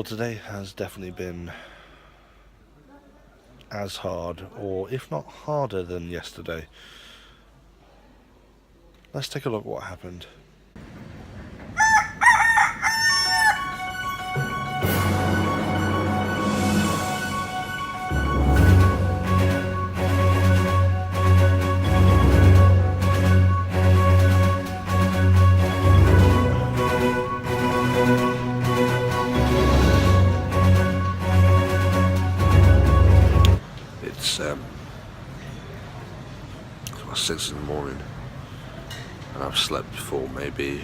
today has definitely been as hard, or if not harder than yesterday. Let's take a look at what happened. It's about 6 in the morning, and I've slept for maybe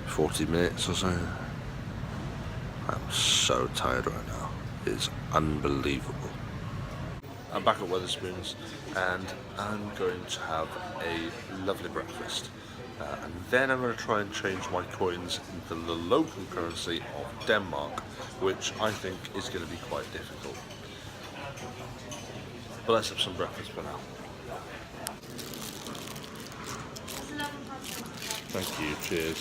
40 minutes or so. I'm so tired right now. It's unbelievable. I'm back at Wetherspoons, and I'm going to have a lovely breakfast. And then I'm going to try and change my coins into the local currency of Denmark, which I think is going to be quite difficult. But let's have some breakfast for now. Thank you, cheers.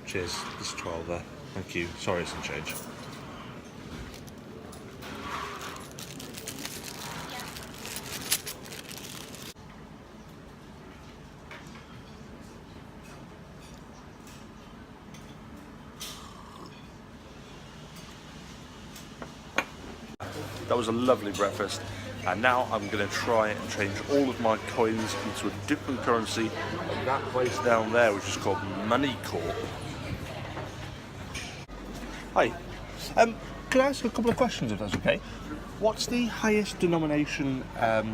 Cheers, there's 12 there. Thank you. Sorry, it's some change. That was a lovely breakfast, and now I'm going to try and change all of my coins into a different currency at that place down there, which is called Money Corp. Hi, can I ask a couple of questions if that's okay? What's the highest denomination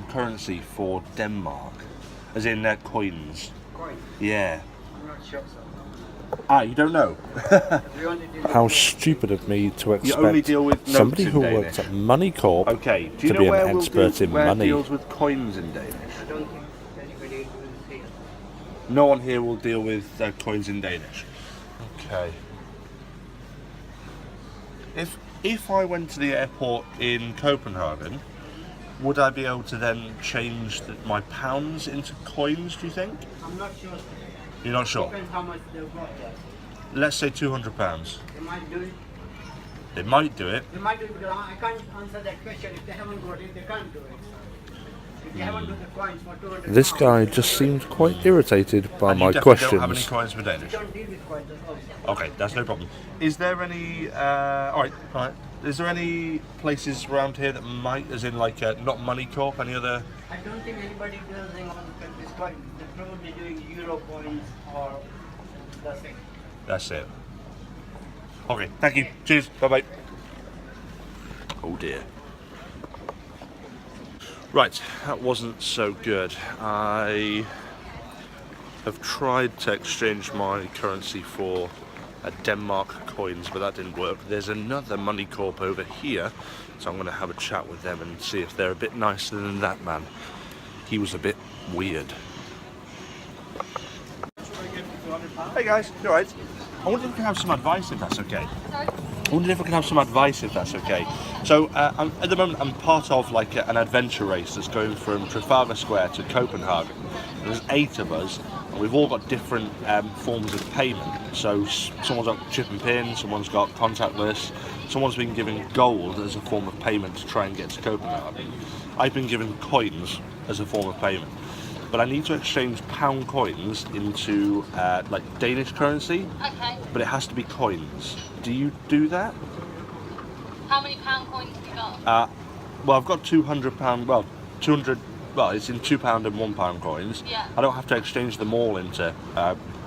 currency for Denmark? As in coins? Coins? Yeah. I'm not sure, sir. Ah, you don't know? How stupid of me to You only expect deal with notes somebody in who Danish. works at Money Corp Okay, do you to know be an where expert in where money. deals with coins in Danish? I don't think anybody will say. No one here will deal with coins in Danish. Okay. If I went to the airport in Copenhagen, would I be able to then change my pounds into coins, do you think? I'm not sure, sir. You're not sure? Depends how much they've got there. Let's say £200. They might do it. They might do it. They might do it because I can't answer that question. If they haven't got it, they can't do it. If they haven't got the coins for 200 This pounds, guy just seemed quite irritated by And my you definitely don't have any questions. coins for Danish? don't deal with coins at all, sir. Okay, that's no problem. Is there any, alright. Is there any places around here that might, as in like, not Money Corp, any other? I don't think anybody does anything on this coin. They're probably doing euro coins or that's it. That's it. Okay, thank you. Cheers. Bye-bye. Oh dear. Right, that wasn't so good. I have tried to exchange my currency for Denmark coins, but that didn't work. There's another Money Corp over here, so I'm going to have a chat with them and see if they're a bit nicer than that man. He was a bit weird. Hey guys, you alright? I wonder if we can have some advice if that's okay. I wonder if I can have some advice if that's okay. So at the moment I'm part of like an adventure race that's going from Trafalgar Square to Copenhagen. There's 8 of us, and we've all got different forms of payment. So someone's got chip and pin, someone's got contactless, someone's been given gold as a form of payment to try and get to Copenhagen. I've been given coins as a form of payment. But I need to exchange pound coins into like Danish currency. Okay. But it has to be coins. Do you do that? How many pound coins have you got? Well, I've got £200. Well, 200. Well, it's in £2 and £1 coins. Yeah. I don't have to exchange them all into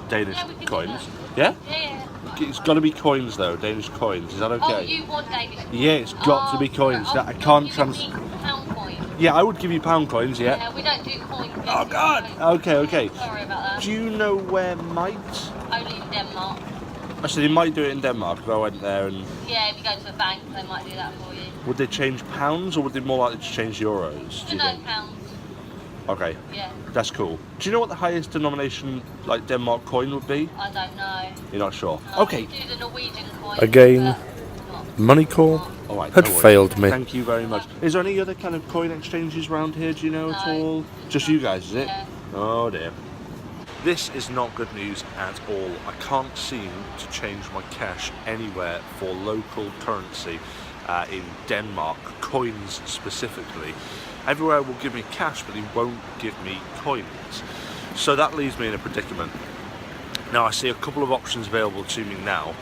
Danish Yeah, we can do coins. that. Yeah. Yeah. It's got to be coins though, Danish coins. Is that okay? Oh, you want Danish coins? Yeah, it's got to be coins. Oh, I can't you trans. need pound coins. Yeah, I would give you pound coins. Yeah. Yeah, we don't do coins. Oh God. Okay. Sorry about that. Do you know where might? Only in Denmark. I said they might do it in Denmark if I went there, and Yeah, if you go to a bank, they might do that for you. would they change pounds or would they more likely to change euros? Do you No think? pounds. Okay, Yeah, that's cool. Do you know what the highest denomination like Denmark coin would be? I don't know. You're not sure? No, Okay. we do the Norwegian coin. Again, but not Money Corp All right, had no worries. failed me. Thank you very much. Is there any other kind of coin exchanges around here? Do you know at No. all? Just you guys, is it? Yeah. Oh dear. This is not good news at all. I can't seem to change my cash anywhere for local currency in Denmark, coins specifically. Everywhere will give me cash, but they won't give me coins. So that leaves me in a predicament. Now I see a couple of options available to me now.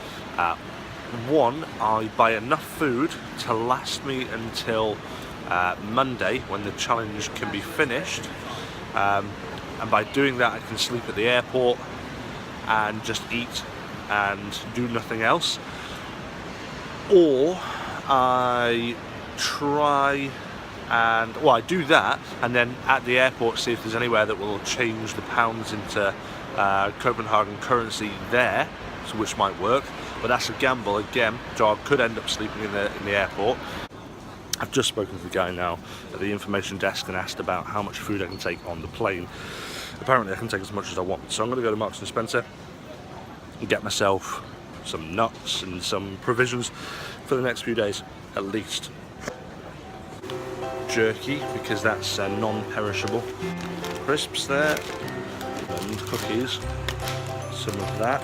One, I buy enough food to last me until Monday, when the challenge can be finished. And by doing that I can sleep at the airport and just eat and do nothing else. Or I try and, well, I do that and then at the airport see if there's anywhere that will change the pounds into Copenhagen currency there, so which might work, but that's a gamble again, so I could end up sleeping in the airport. I've just spoken to the guy now at the information desk and asked about how much food I can take on the plane. Apparently I can take as much as I want, so I'm going to go to Marks and Spencer and get myself some nuts and some provisions for the next few days at least. Jerky, because that's non-perishable. Crisps there, and cookies, some of that.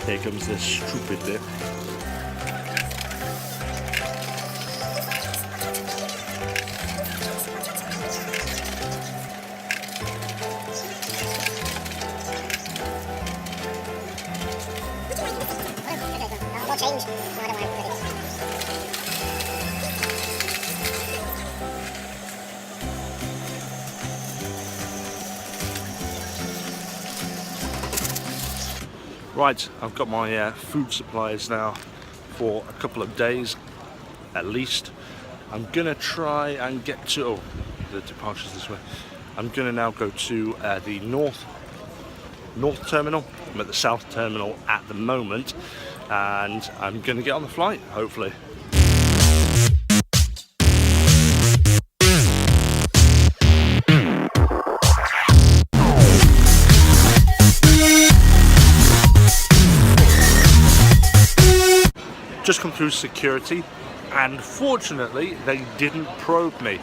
Here comes this stupid bit. Right, I've got my food supplies now for a couple of days at least. I'm gonna try and get to, oh, the departure's this way. I'm gonna now go to the north terminal. I'm at the south terminal at the moment, and I'm gonna get on the flight, hopefully. Just come through security, and fortunately they didn't probe me.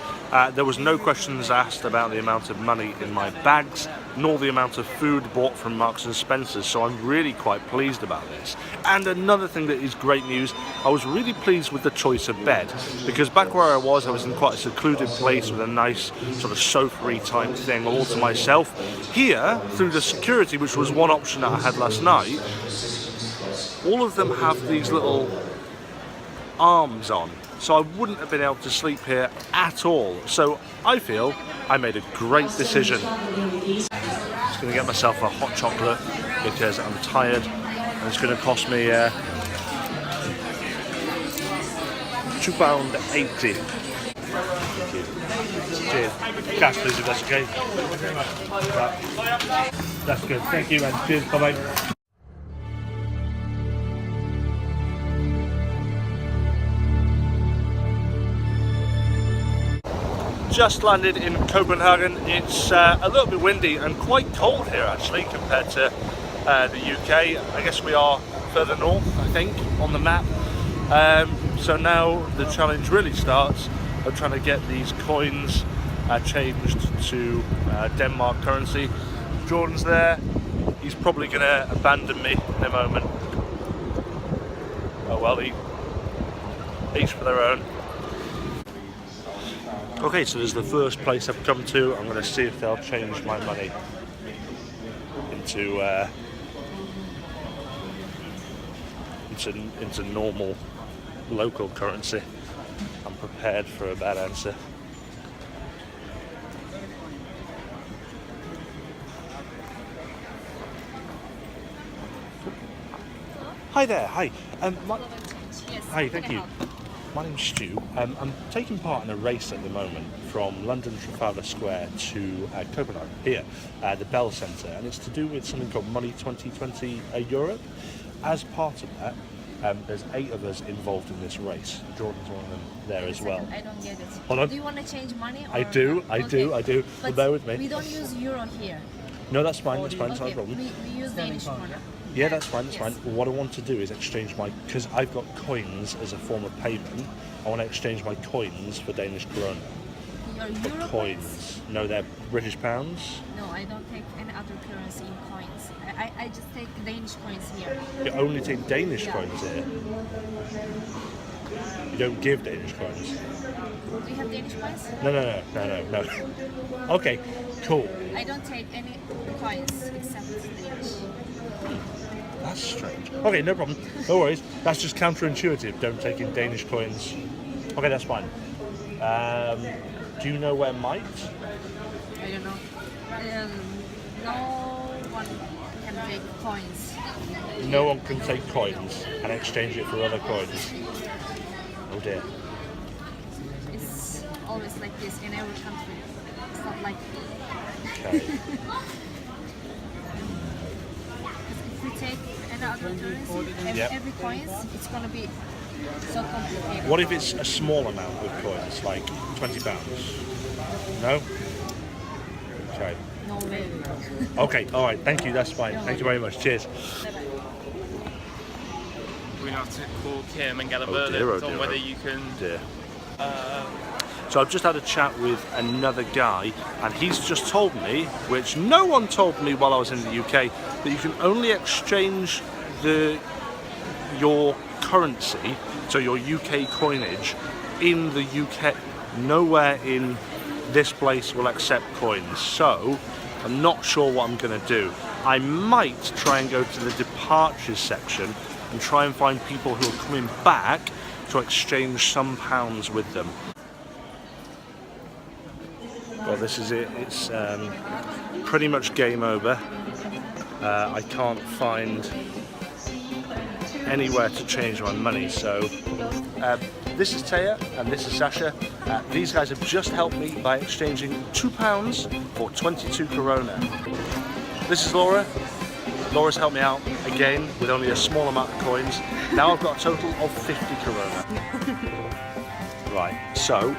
There was no questions asked about the amount of money in my bags, nor the amount of food bought from Marks and Spencer's, so I'm really quite pleased about this. And another thing that is great news, I was really pleased with the choice of bed, because back where I was in quite a secluded place with a nice sort of sofa-y type thing all to myself. Here, through the security, which was one option that I had last night, all of them have these little arms on, so I wouldn't have been able to sleep here at all. So I feel I made a great decision. Just going to get myself a hot chocolate because I'm tired, and it's going to cost me £2.80. Thank you. Cheers. Cash please, if that's okay. That's good. Thank you, man. Cheers. Bye bye. Just landed in Copenhagen. It's a little bit windy and quite cold here actually compared to the UK. I guess we are further north, I think, on the map. So now the challenge really starts of trying to get these coins changed to Denmark currency. Jordan's there. He's probably going to abandon me in a moment. Oh well, each for their own. Okay, so this is the first place I've come to. I'm going to see if they'll change my money into normal local currency. I'm prepared for a bad answer. Hi there. Hi. Hi. Thank you. My name's Stu. I'm taking part in a race at the moment from London Trafalgar Square to Copenhagen, here, the Bell Centre, and it's to do with something called Money 2020 Europe. As part of that, There's 8 of us involved in this race. Jordan's one of them there as well. I don't get it. Hold on. Do you want to change money? Or I do. Okay. But bear with me. We don't use euro here. No, that's fine. It's not a Okay, problem. we use Danish kroner. Yeah, that's fine. That's Yes. fine. What I want to do is exchange because I've got coins as a form of payment. I want to exchange my coins for Danish krone. Your euro Coins? No, they're British pounds. No, I don't take any other currency in coins. I just take Danish coins here. You only take Danish Yeah. coins here. You don't give Danish coins. Do you have Danish coins? No. Okay, cool. I don't take any coins except Danish. That's strange. Okay, no problem. No worries. That's just counterintuitive. Don't take in Danish coins. Okay, that's fine. Do you know where might? I don't know. No one can take coins. No one can take coins and exchange it for other coins. Oh dear. It's always like this in every country. It's not like Okay. if we take another currency, Yep. every coins, it's gonna be so complicated. What if it's a small amount of coins, like £20? No? Okay. No way. Okay, alright, thank you, that's fine. Thank you very much. Cheers. We have to call Kim and get a Oh dear, verdict oh on dear, whether oh you can. Dear. So I've just had a chat with another guy, and he's just told me, which no one told me while I was in the UK, that you can only exchange your currency, so your UK coinage, in the UK. Nowhere in this place will accept coins, so I'm not sure what I'm going to do. I might try and go to the departures section and try and find people who are coming back to exchange some pounds with them. Well, this is it. It's pretty much game over. I can't find anywhere to change my money, so this is Taya and this is Sasha. These guys have just helped me by exchanging £2 for 22 Corona. This is Laura. Laura's helped me out again with only a small amount of coins. Now I've got a total of 50 Corona. Right, so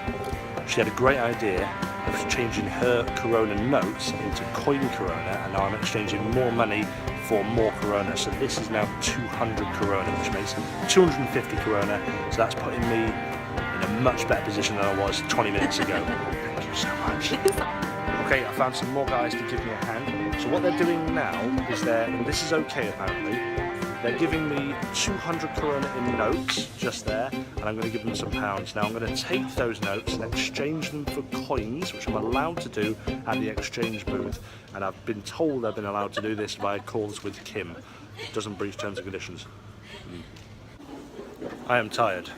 she had a great idea of changing her Corona notes into coin Corona, and now I'm exchanging more money for more Corona. So this is now 200 Corona, which makes 250 Corona. So that's putting me in a much better position than I was 20 minutes ago. Thank you so much. Okay, I found some more guys to give me a hand. So what they're doing now is and this is okay apparently, they're giving me 200 Corona in notes just there, and I'm going to give them some pounds. Now I'm going to take those notes and exchange them for coins, which I'm allowed to do at the exchange booth, and I've been told I've been allowed to do this via calls with Kim. Doesn't breach terms and conditions. I am tired,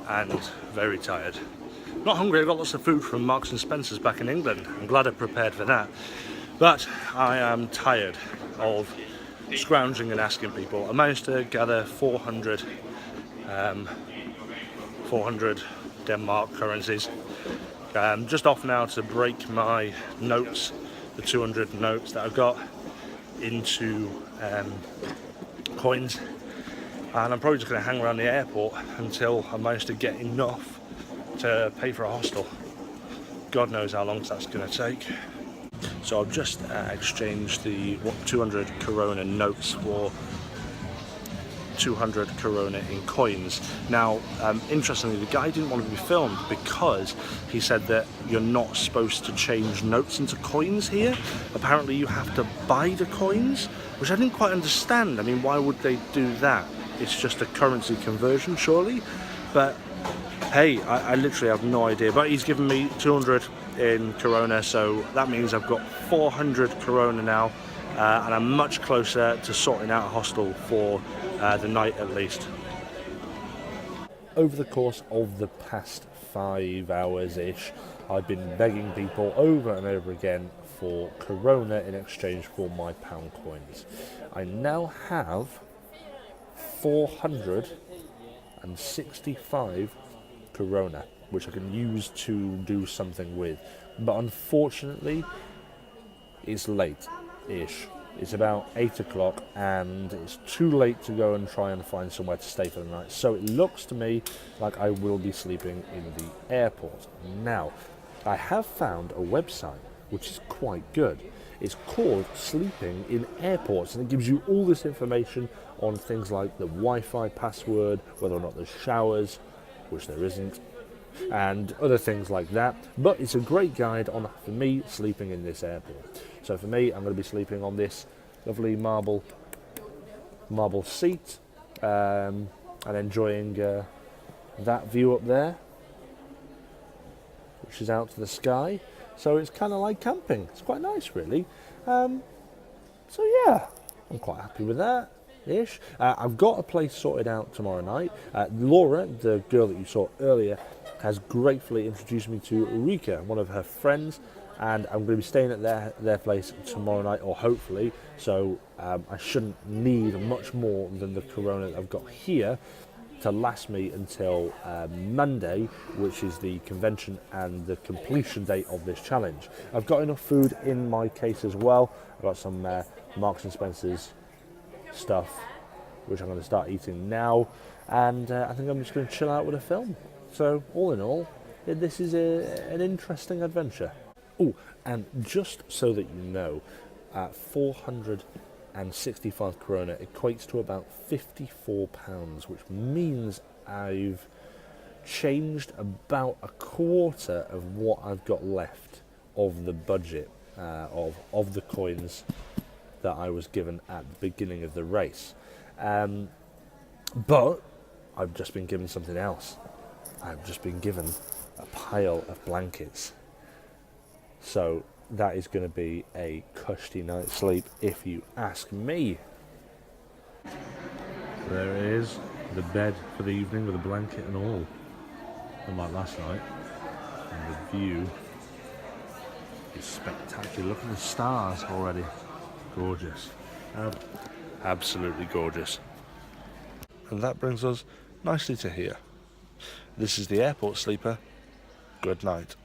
and very tired. Not hungry. I got lots of food from Marks and Spencer's back in England. I'm glad I prepared for that, but I am tired of scrounging and asking people. I managed to gather 400 Denmark currencies. Just off now to break my notes, the 200 notes that I've got, into coins, and I'm probably just going to hang around the airport until I manage to get enough to pay for a hostel. God knows how long that's going to take. So I've just exchanged the 200 Corona notes for 200 Corona in coins. Now, interestingly, the guy didn't want to be filmed because he said that you're not supposed to change notes into coins here. Apparently you have to buy the coins, which I didn't quite understand. I mean, why would they do that? It's just a currency conversion, surely. But hey, I literally have no idea. But he's given me 200 in Corona, so that means I've got 400 Corona now, and I'm much closer to sorting out a hostel for the night at least. Over the course of the past 5 hours-ish, I've been begging people over and over again for Corona in exchange for my pound coins. I now have 465 Corona, which I can use to do something with, but unfortunately it's late-ish. It's about 8 o'clock and it's too late to go and try and find somewhere to stay for the night. So it looks to me like I will be sleeping in the airport. Now, I have found a website which is quite good. It's called Sleeping in Airports, and it gives you all this information on things like the Wi-Fi password, whether or not there's showers, which there isn't, and other things like that. But it's a great guide on, for me, sleeping in this airport. So for me, I'm going to be sleeping on this lovely marble seat, and enjoying that view up there, which is out to the sky. So it's kind of like camping. It's quite nice, really. So yeah, I'm quite happy with that ish. I've got a place sorted out tomorrow night. Laura, the girl that you saw earlier, has gratefully introduced me to Rika, one of her friends, and I'm going to be staying at their place tomorrow night, or hopefully. So I shouldn't need much more than the Corona that I've got here to last me until Monday, which is the convention and the completion date of this challenge. I've got enough food in my case as well. I've got some Marks and Spencer's stuff, which I'm going to start eating now, and I think I'm just going to chill out with a film. So all in all, this is an interesting adventure. Oh, and just so that you know, 465 Corona equates to about £54, which means I've changed about a quarter of what I've got left of the budget of the coins that I was given at the beginning of the race. But I've just been given something else. I've just been given a pile of blankets. So that is going to be a cushy night's sleep, if you ask me. There it is, the bed for the evening with a blanket and all, unlike last night. And the view is spectacular. Look at the stars already. Gorgeous. Absolutely gorgeous. And that brings us nicely to here. This is the airport sleeper. Good night.